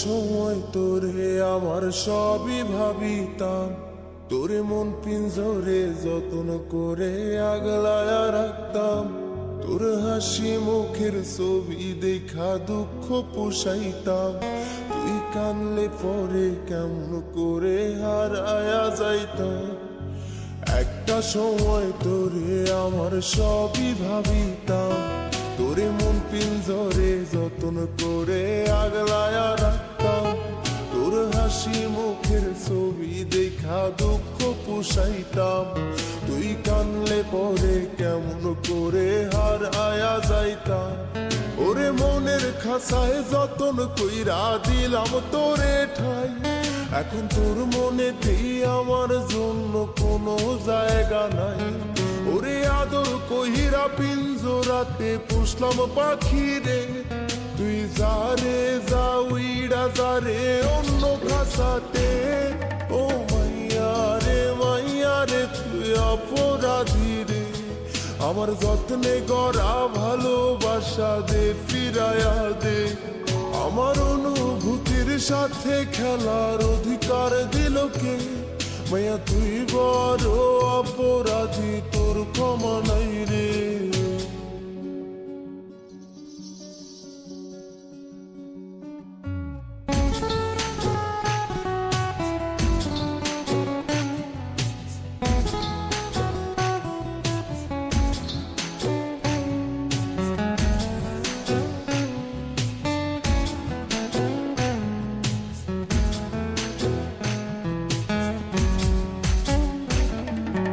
সময় তোরে আমার সবই ভাবিতাম, তোরে মন পিঞ্জরে যত্ন করে আগলায়া রাখতাম। তোর হাসি মুখের ছবি দেখা দুঃখ পোষাইতাম, তুই কানলে পরে কেমন করে হারায়া যাইতাম। একটা সময় তোরে আমার সবই ভাবিতাম, তোরে মন পিঞ্জরে যত্ন করে আগলায়া রাখতাম। তোর হাসি মুখের ছবি দেখা দুঃখ পোষাইতাম, তুই কানলে পরে কেমন করে হারায়া যাইতাম। ওরে মনের খাসায় যতন কইরা দিলাম তোরে ঠাই, এখন তোর মনেতেই আমার জন্য কোনো জায়গা নাই। ওরে আদর কহিরা পিঞ্জরাতে পুষলাম পাখি রে, তুই যারে যা উইড়া যারে অন্য খাসাতে। ও মাইয়া রে তুই অপরাধী রে, আমার যত্নে গড়া ভালোবাসা দে ফিরায়া দে। আমার অনুভূতির সাথে খেলার অধিকার দিল কে? মাইয়া তুই বড় অপরাধী, তোর ক্ষমা নাই রে।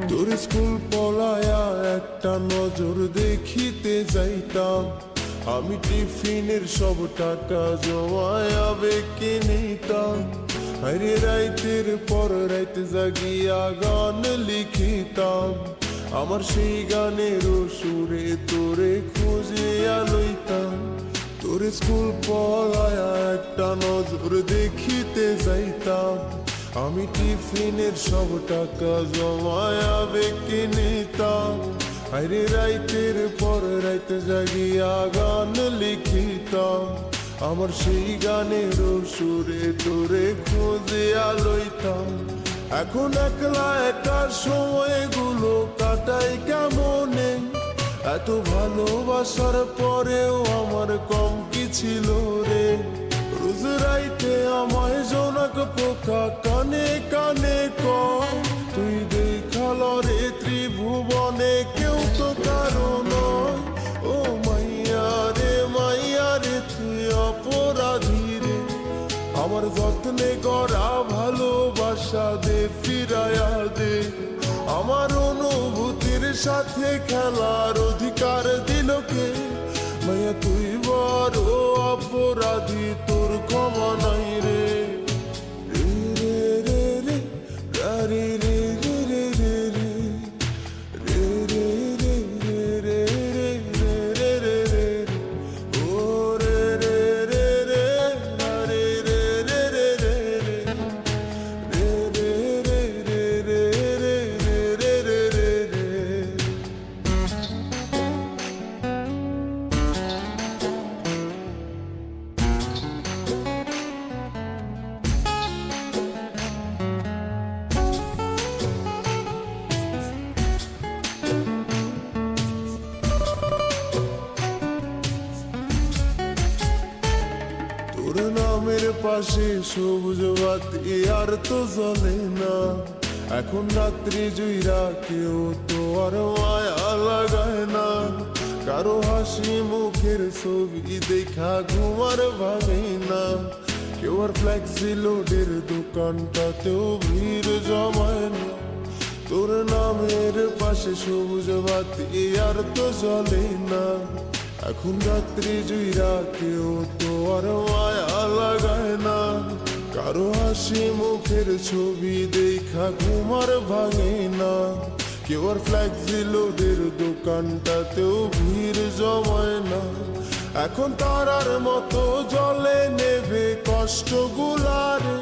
তোর স্কুল পলায়া একটা নজর দেখিতে যাইতাম, আমি টিফিনের সব টাকা জমায়া বেঁকে নিতাম। আরে রাইতের পর রাইতে জাগিয়া গান লিখিতাম, আমার সেই গানের সুরে তোরে খুঁজিয়া লইতাম। তোর স্কুল পলায়া একটা নজর দেখিতে যাইতাম, আমি টিফিনের সব টাকা জমায়া বেঁকে নিতাম। আরে রাইতের পর রাইতে জাগিয়া গান লিখিতাম, আমার সেই গানের সুরে তোরে খুঁজিয়া লইতাম। এখন একলা একা সময়গুলো কাটাই কেমনে, এত ভালোবাসার পরেও আমার কম কি ছিল রে। রোজ রাইতে আমায় জোনাক পোকা কানে কানে কয়, তুই দেখাল রে ত্রিভুবনে কেউ তো কারো নয়। ও মাইয়া রে তুই অপরাধী রে, আমার যত্নে গড়া ভালোবাসা দে ফিরায়া দে। আমার অনুভূতির সাথে খেলার অধিকার দিল কে? মাইয়া তুই বড় অপরাধী, তোর ক্ষমা নাই রে। রে রে রে রে রে রে রে রে রে রে রে রে রে রে রে রে ও রে রে রে রে রে রে রে রে রে তোর নামের পাশে সবুজ বাতি আর তো জ্বলে না, এখন রাত্রি জুইরা কেউ তো আর মায়া লাগায় না। কারো হাসি মুখের ছবি দেখা ঘুমার ভাবে না, কেউ আর ফ্লেক্সি লোডের দোকানটাতেও ভিড় জমায় না। তোর নামের পাশে সবুজ বাতি আর তো জ্বলে না, এখন রাত্রি জুইরা কেউ তো আর মায়া লাগায় না। কারো হাসি মুখের ছবি দেখা ঘুমার ভাঙে না, কেউ আর ফ্লেক্সি লোডের দোকানটাতেও ভিড় জমায় না। এখন তারার মতো জলে নেবে কষ্ট গুলারে,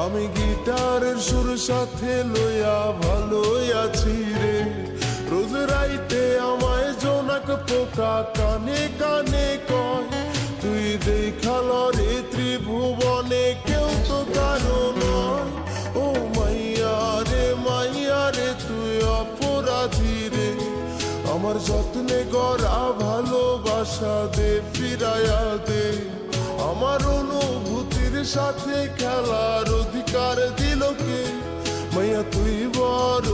আমি গিটারের সুর সাথে লইয়া ভালোই আছি রে। রোজ রাইতে আমায় জোনাক পোকা কানে কানে কয়, তুই দেখাল রে ত্রিভুবন আমার যত্নে গড়া ভালোবাসা দে ফিরায়া দে, আমার অনুভূতির সাথে খেলার অধিকার দিল কে? মাইয়া তুই বড়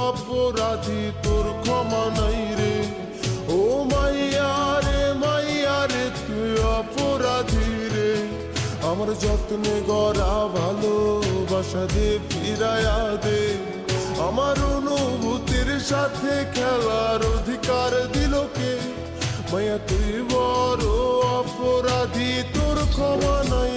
অপরাধী, তোর ক্ষমা নাই রে। ও মাইয়া রে তুই অপরাধী রে, আমার যত্নে গড়া ভালোবাসা দে ফিরায়া দে, আমার অনুভূতির সাথে খেলার অধিকার দিল কে? মাইয়া তুই বড় অপরাধী, তোর ক্ষমা নাই